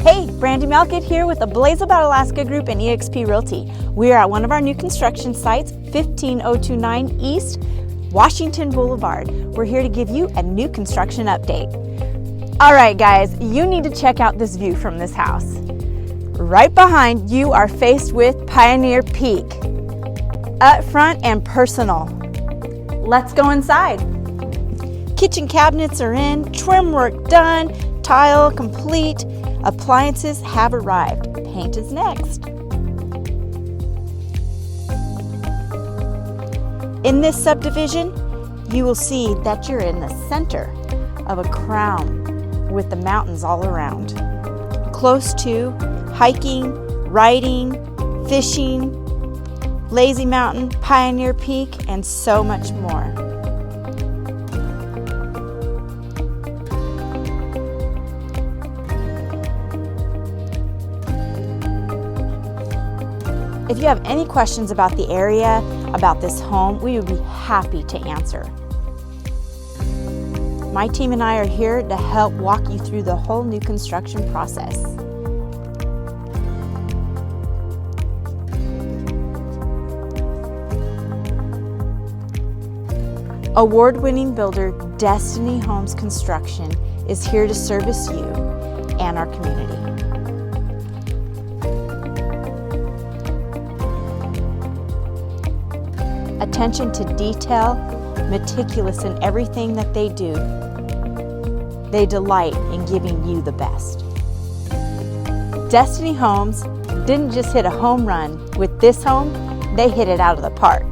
Hey, Brandy Malkett here with Ablaze About Alaska Group and eXp Realty. We are at one of our new construction sites, 15029 East Washington Boulevard. We're here to give you a new construction update. All right, guys, you need to check out this view from this house. Right behind you are faced with Pioneer Peak, up front and personal. Let's go inside. Kitchen cabinets are in, trim work done, tile complete, appliances have arrived. Paint is next. In this subdivision, you will see that you're in the center of a crown with the mountains all around. Close to hiking, riding, fishing, Lazy Mountain, Pioneer Peak, and so much more. If you have any questions about the area, about this home, we would be happy to answer. My team and I are here to help walk you through the whole new construction process. Award-winning builder Destiny Homes Construction is here to service you and our community. Attention to detail, meticulous in everything that they do. They delight in giving you the best. Destiny Homes didn't just hit a home run with this home, they hit it out of the park.